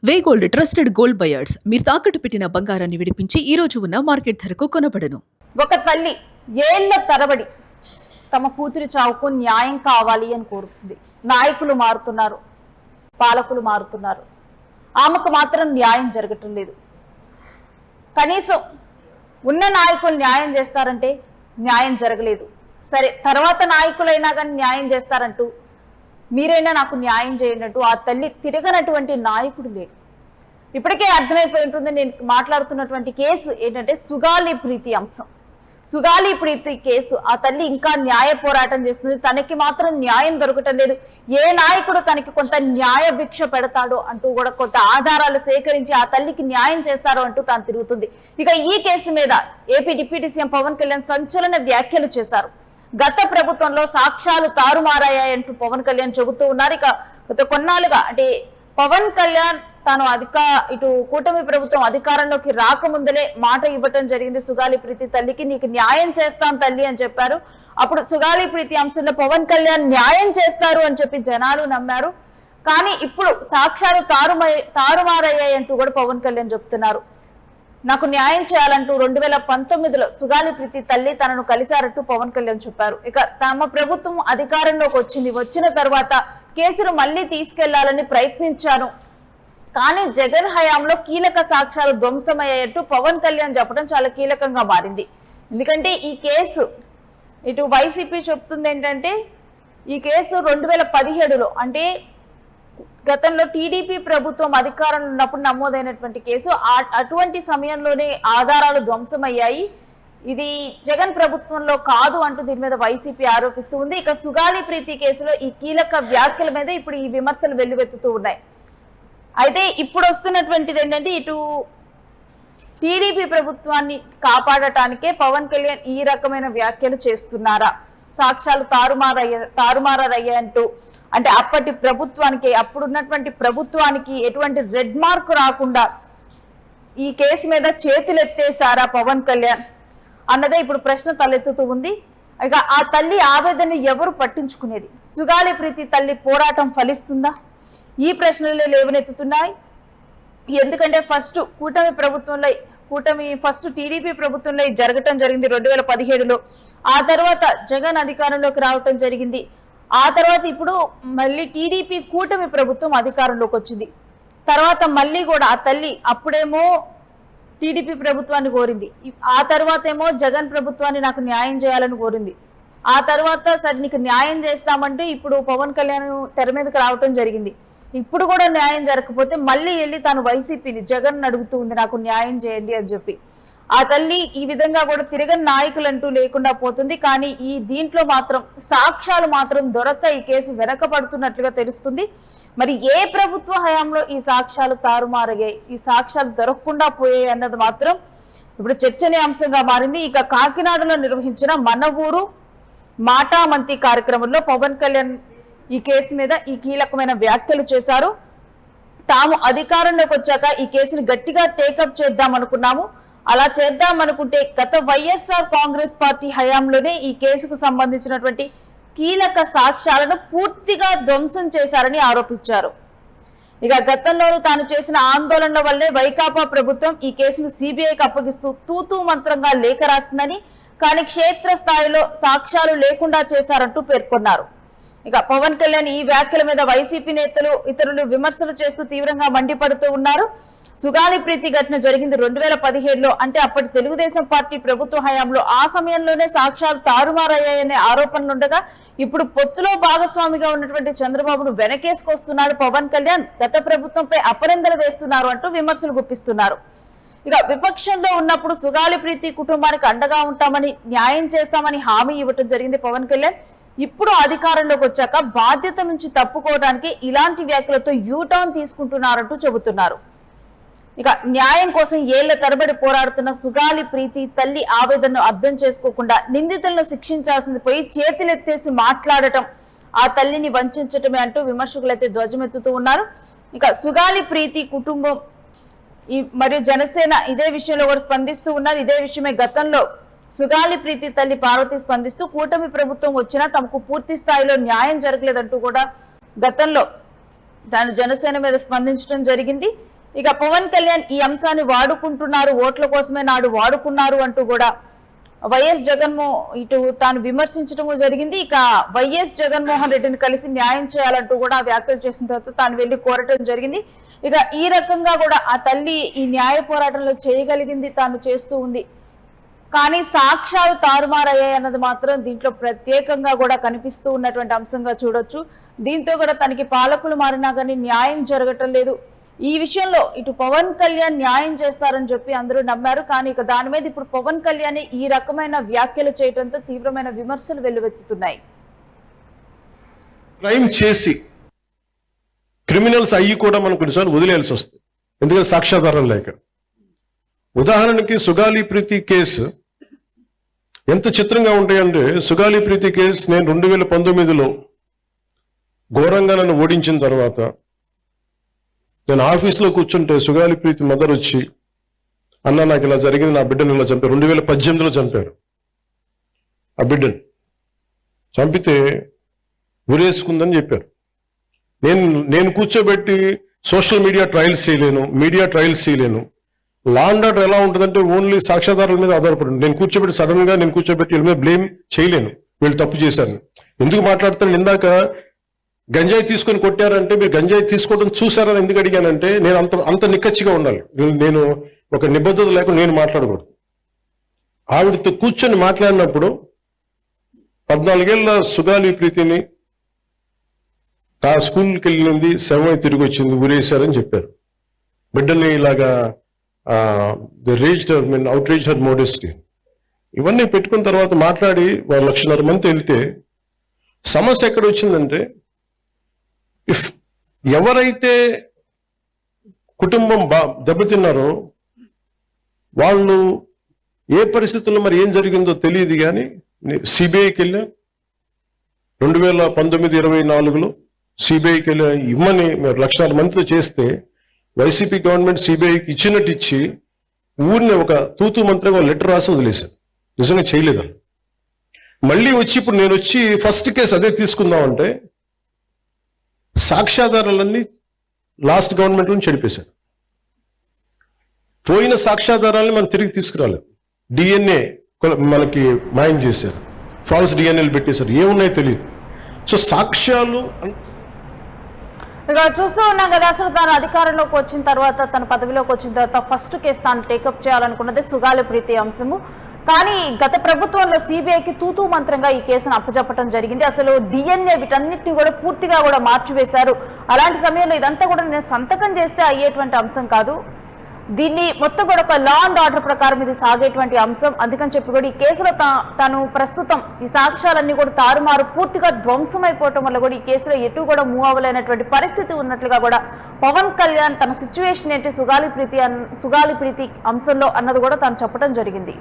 వే gold trusted gold buyers మీరు తాకట్టు పెట్టిన బంగారాన్ని విడిపించి ఈ రోజు ఉన్న మార్కెట్ ధరకు కొనబడను. ఒక తల్లి ఏళ్ల తరబడి తమ కూతురి చావుకు న్యాయం కావాలి అని కోరుతుంది. నాయకులు మారుతున్నారు, పాలకులు మారుతున్నారు, ఆమెకు మాత్రం న్యాయం జరగటం లేదు. కనీసం ఉన్న నాయకులు న్యాయం చేస్తారంటే న్యాయం జరగలేదు. సరే, తర్వాత నాయకులైనా కానీ న్యాయం చేస్తారంటూ మీరైనా నాకు న్యాయం చేయండి ఆ తల్లి తిరగనటువంటి నాయకుడు లేడు. ఇప్పటికే అర్థమైపోయి ఉంటుంది నేను మాట్లాడుతున్నటువంటి కేసు ఏంటంటే సుగాలి ప్రీతి అంశం. సుగాలి ప్రీతి కేసు. ఆ తల్లి ఇంకా న్యాయ పోరాటం చేస్తుంది. తనకి మాత్రం న్యాయం దొరకటం లేదు. ఏ నాయకుడు తనకి కొంత న్యాయ భిక్ష పెడతాడో అంటూ కూడా కొంత ఆధారాలు సేకరించి ఆ తల్లికి న్యాయం చేస్తారో అంటూ తాను తిరుగుతుంది. ఇక ఈ కేసు మీద AP deputy CM Pawan Kalyan సంచలన వ్యాఖ్యలు చేశారు. గత ప్రభుత్వంలో సాక్ష్యాలు తారుమారాయంటూ పవన్ కళ్యాణ్ చెబుతూ ఉన్నారు. ఇక గత కొన్నాళ్ళుగా అంటే పవన్ కళ్యాణ్ తాను ఇటు కూటమి ప్రభుత్వం అధికారంలోకి రాకముందలే మాట ఇవ్వటం జరిగింది. సుగాలి ప్రీతి తల్లికి నీకు న్యాయం చేస్తాను తల్లి అని చెప్పారు. అప్పుడు సుగాలి ప్రీతి అంశంలో పవన్ కళ్యాణ్ న్యాయం చేస్తారు అని చెప్పి జనాలు నమ్మారు. కానీ ఇప్పుడు సాక్ష్యాలు తారుమారయ్యాయంటూ కూడా పవన్ కళ్యాణ్ చెప్తున్నారు. నాకు న్యాయం చేయాలంటూ 2019లో సుగాలి ప్రీతి తల్లి తనను కలిశారంటూ పవన్ కళ్యాణ్ చెప్పారు. ఇక తమ ప్రభుత్వం అధికారంలోకి వచ్చిన తర్వాత కేసును మళ్లీ తీసుకెళ్లాలని ప్రయత్నించాను, కానీ జగన్ హయాంలో కీలక సాక్ష్యాలు ధ్వంసమయ్యాయంటూ పవన్ కళ్యాణ్ చెప్పడం చాలా కీలకంగా మారింది. ఎందుకంటే ఈ కేసు ఇటు వైసీపీ చెప్తుంది ఏంటంటే ఈ కేసు 2017లో అంటే గతంలో టీడీపీ ప్రభుత్వం అధికారంలో ఉన్నప్పుడు నమోదైనటువంటి కేసు. అటువంటి సమయంలోనే ఆధారాలు ధ్వంసమయ్యాయి. ఇది జగన్ ప్రభుత్వంలో కాదు అంటూ దీని మీద వైసీపీ ఆరోపిస్తూ ఉంది. ఇక సుగాలి ప్రీతి కేసులో ఈ కీలక వ్యాఖ్యల మీద ఇప్పుడు ఈ విమర్శలు వెల్లువెత్తుతూ ఉన్నాయి. అయితే ఇప్పుడు వస్తున్నటువంటిది ఏంటంటే ఇటు టీడీపీ ప్రభుత్వాన్ని కాపాడటానికే పవన్ కళ్యాణ్ ఈ రకమైన వ్యాఖ్యలు చేస్తున్నారా, సాక్ష్యాలు తారుమారయ్యాయంటూ అంటే అప్పటి ప్రభుత్వానికి అప్పుడున్నటువంటి ప్రభుత్వానికి ఎటువంటి రెడ్ మార్క్ రాకుండా ఈ కేసు మీద చేతులెత్తేసారా పవన్ కళ్యాణ్ అన్నదే ఇప్పుడు ప్రశ్న తలెత్తుతూ ఉంది. ఇక ఆ తల్లి ఆవేదన ఎవరు పట్టించుకునేది? సుగాలి ప్రీతి తల్లి పోరాటం ఫలిస్తుందా? ఈ ప్రశ్నలు లేవనెత్తుతున్నాయి. ఎందుకంటే ఫస్ట్ టీడీపీ ప్రభుత్వంలో జరగటం జరిగింది 2017లో. ఆ తర్వాత జగన్ అధికారంలోకి రావటం జరిగింది. ఆ తర్వాత ఇప్పుడు మళ్ళీ టీడీపీ కూటమి ప్రభుత్వం అధికారంలోకి వచ్చింది. తర్వాత మళ్ళీ కూడా ఆ తల్లి అప్పుడేమో టీడీపీ ప్రభుత్వాన్ని కోరింది, ఆ తర్వాత ఏమో జగన్ ప్రభుత్వాన్ని నాకు న్యాయం చేయాలని కోరింది. ఆ తర్వాత సరే నీకు న్యాయం చేస్తామంటే ఇప్పుడు పవన్ కళ్యాణ్ తెర మీదకి రావటం జరిగింది. ఇప్పుడు కూడా న్యాయం జరగకపోతే మళ్ళీ వెళ్ళి తాను వైసీపీని జగన్ అడుగుతూ ఉంది నాకు న్యాయం చేయండి అని చెప్పి. ఆ తల్లి ఈ విధంగా కూడా తిరగని నాయకులంటూ లేకుండా పోతుంది. కానీ ఈ దీంట్లో మాత్రం సాక్ష్యాలు మాత్రం దొరక్క ఈ కేసు వెనకబడుతున్నట్లుగా తెలుస్తుంది. మరి ఏ ప్రభుత్వ హయాంలో ఈ సాక్ష్యాలు తారుమారయ్యాయి, ఈ సాక్ష్యాలు దొరకకుండా పోయాయి అన్నది మాత్రం ఇప్పుడు చర్చనీయాంశంగా మారింది. ఇక కాకినాడలో నిర్వహించిన మన ఊరు మాటామంతి కార్యక్రమంలో పవన్ కళ్యాణ్ ఈ కేసు మీద ఈ కీలకమైన వ్యాఖ్యలు చేశారు. తాము అధికారంలోకి వచ్చాక ఈ కేసుని గట్టిగా టేకప్ చేద్దాం అనుకున్నాము. అలా చేద్దాం అనుకుంటే గత వైఎస్ఆర్ కాంగ్రెస్ పార్టీ హయాంలోనే ఈ కేసుకు సంబంధించినటువంటి కీలక సాక్ష్యాలను పూర్తిగా ధ్వంసం చేశారని ఆరోపించారు. ఇక గతంలో తాను చేసిన ఆందోళనల వల్లే వైకాపా ప్రభుత్వం ఈ కేసును సిబిఐకి అప్పగిస్తూ తూతూ మంత్రంగా లేఖ రాసిందని, కానీ క్షేత్రస్థాయిలో సాక్ష్యాలు లేకుండా చేశారంటూ పేర్కొన్నారు. ఇక పవన్ కళ్యాణ్ ఈ వ్యాఖ్యల మీద వైసీపీ నేతలు ఇతరులు విమర్శలు చేస్తూ తీవ్రంగా మండిపడుతూ ఉన్నారు. సుగాలి ప్రీతి ఘటన జరిగింది 2017లో, అంటే అప్పటి తెలుగుదేశం పార్టీ ప్రభుత్వ హయాంలో. ఆ సమయంలోనే సాక్ష్యాలు తారుమారయ్యాయనే ఆరోపణలుండగా ఇప్పుడు పొత్తులో భాగస్వామిగా ఉన్నటువంటి చంద్రబాబును వెనకేసుకొస్తున్నాడు పవన్ కళ్యాణ్, గత ప్రభుత్వంపై అపనిందలు వేస్తున్నారు అంటూ విమర్శలు గుప్పిస్తున్నారు. ఇక విపక్షంలో ఉన్నప్పుడు సుగాలి ప్రీతి కుటుంబానికి అండగా ఉంటామని, న్యాయం చేస్తామని హామీ ఇవ్వటం జరిగింది పవన్ కళ్యాణ్. ఇప్పుడు అధికారంలోకి వచ్చాక బాధ్యత నుంచి తప్పుకోవడానికి ఇలాంటి వ్యాఖ్యలతో యూటర్న్ తీసుకుంటున్నారంటూ చెబుతున్నారు. ఇక న్యాయం కోసం ఏళ్ల తరబడి పోరాడుతున్న సుగాలి ప్రీతి తల్లి ఆవేదనను అర్థం చేసుకోకుండా నిందితులను శిక్షించాల్సింది పోయి చేతులెత్తేసి మాట్లాడటం ఆ తల్లిని వంచటమే అంటూ విమర్శకులైతే ధ్వజమెత్తుతూ ఉన్నారు. ఇక సుగాలి ప్రీతి కుటుంబం మరియు జనసేన ఇదే విషయంలో కూడా స్పందిస్తూ ఉన్నారు. ఇదే విషయమే గతంలో సుగాలి ప్రీతి తల్లి పార్వతి స్పందిస్తూ కూటమి ప్రభుత్వం వచ్చినా తమకు పూర్తి స్థాయిలో న్యాయం జరగలేదంటూ కూడా గతంలో తాను జనసేన మీద స్పందించడం జరిగింది. ఇక పవన్ కళ్యాణ్ ఈ అంశాన్ని వాడుకుంటున్నారు, ఓట్ల కోసమే నాడు వాడుకున్నారు అంటూ కూడా వైఎస్ ఇటు తాను విమర్శించడం జరిగింది. ఇక వైఎస్ జగన్మోహన్ రెడ్డిని కలిసి న్యాయం చేయాలంటూ కూడా వ్యాఖ్యలు చేసిన తర్వాత తాను వెళ్లి కోరటం జరిగింది. ఇక ఈ రకంగా కూడా ఆ తల్లి ఈ న్యాయ పోరాటంలో చేయగలిగింది తాను చేస్తూ ఉంది. కానీ సాక్ష్యాలు తారుమారయ్యాయి అన్నది మాత్రం దీంట్లో ప్రత్యేకంగా కూడా కనిపిస్తూ ఉన్నటువంటి అంశంగా చూడొచ్చు. దీంతో కూడా తనకి పాలకులు మారినా కానీ న్యాయం జరగటం లేదు. ఈ విషయంలో ఇటు పవన్ కళ్యాణ్ న్యాయం చేస్తారని చెప్పి అందరూ నమ్మారు. కానీ ఇక దాని మీద ఇప్పుడు పవన్ కళ్యాణ్ ఈ రకమైన వ్యాఖ్యలు చేయడంతో తీవ్రమైన విమర్శలు వెల్లువెత్తుతున్నాయి. క్రైమ్ చేసి క్రిమినల్స్ అయ్యి కూడా మనం కొన్నిసార్లు వదిలేయాల్సి వస్తుంది, ఎందుకంటే సాక్ష్యాధారం లేక. ఉదాహరణకి సుగాలి ప్రీతి కేసు ఎంత చిత్రంగా ఉంటాయంటే, సుగాలి ప్రీతి కేసు నేను 2019లో ఘోరంగా నన్ను ఓడించిన తర్వాత నేను ఆఫీస్లో కూర్చుంటే సుగాలి ప్రీతి మదర్ వచ్చి, అన్న నాకు ఇలా జరిగింది, నా బిడ్డను ఇలా చంపారు. 2018లో చంపారు. ఆ బిడ్డను చంపితే ఉరేసుకుందని చెప్పారు. నేను కూర్చోబెట్టి సోషల్ మీడియా ట్రయల్స్ చేయలేను. లా అండ్ ఆర్డర్ ఎలా ఉంటుందంటే ఓన్లీ సాక్ష్యాధారాల మీద ఆధారపడి నేను కూర్చోబెట్టి వీళ్ళ మీద బ్లేమ్ చేయలేను, వీళ్ళు తప్పు చేశారు. ఎందుకు మాట్లాడతాను? ఇందాక గంజాయి తీసుకొని కొట్టారంటే మీరు గంజాయి తీసుకోవడం చూసారని ఎందుకు అడిగానంటే, నేను అంత నిక్కచ్చిగా ఉండాలి. నేను ఒక నిబద్ధత లేకుండా నేను మాట్లాడకూడదు. ఆవిడతో కూర్చొని మాట్లాడినప్పుడు 14 ఏళ్ల సుగాలి ప్రీతిని ఆ స్కూల్కి వెళ్ళింది, శవమై తిరిగి వచ్చింది, ఊరేశారని చెప్పారు. బిడ్డని ఇలాగా అవుట్రీచ్ హర్ మోడెస్టీ ఇవన్నీ పెట్టుకున్న తర్వాత మాట్లాడి వాళ్ళు 1,00,000 మంది వెళ్తే సమస్య ఎక్కడ వచ్చిందంటే, ఎవరైతే కుటుంబం దెబ్బతిన్నారో వాళ్ళు ఏ పరిస్థితుల్లో మరి ఏం జరిగిందో తెలియదు. కానీ సిబిఐకి వెళ్ళా 2019-24లో సిబిఐకి వెళ్ళా ఇమ్మని 1,00,000 మందితో చేస్తే వైసీపీ గవర్నమెంట్ సిబిఐకి ఇచ్చినట్టు ఇచ్చి ఊరిని ఒక తూతూ మంత్రిగా లెటర్ రాసి వదిలేశారు. నిజంగా చేయలేదు. మళ్ళీ వచ్చి ఇప్పుడు నేను వచ్చి ఫస్ట్ కేసు అదే తీసుకుందామంటే సాక్ష్యాధారాలన్నీ లాస్ట్ గవర్నమెంట్ నుంచి చెడిపేశారు. పోయిన సాక్ష్యాధారాలని మనం తిరిగి తీసుకురాలేదు. డిఎన్ఏ మనకి మాయం చేశారు, ఫాల్స్ డిఎన్ఏలు పెట్టేశారు, ఏమున్నాయో తెలియదు. సో సాక్ష్యాలు ఇక చూస్తూ ఉన్నాం కదా, అసలు తాను అధికారంలోకి వచ్చిన తర్వాత, తన పదవిలోకి వచ్చిన తర్వాత ఫస్ట్ కేసు తాను టేకప్ చేయాలనుకున్నది సుగాలి ప్రీతి అంశము. కానీ గత ప్రభుత్వంలో సిబిఐకి తూతూ మంత్రంగా ఈ కేసును అప్పచెప్పడం జరిగింది. అసలు డిఎన్ఏ వీటన్నిటిని కూడా పూర్తిగా కూడా మార్చివేశారు. అలాంటి సమయంలో ఇదంతా కూడా నేను సంతకం చేస్తే అయ్యేటువంటి అంశం కాదు, దీన్ని మొత్తం కూడా ఒక లా అండ్ ఆర్డర్ ప్రకారం ఇది సాగేటువంటి అంశం. అందుకని చెప్పి కూడా ఈ కేసులో తాను ప్రస్తుతం ఈ సాక్ష్యాలన్నీ కూడా తారుమారు పూర్తిగా ధ్వంసం అయిపోవటం వల్ల కూడా ఈ కేసులో ఎటు కూడా మూవ్ అవ్వలేనటువంటి పరిస్థితి ఉన్నట్లుగా కూడా పవన్ కళ్యాణ్ తన సిచ్యువేషన్ ఏంటి సుగాలి ప్రీతి అంశంలో అన్నది కూడా తాను చెప్పడం జరిగింది.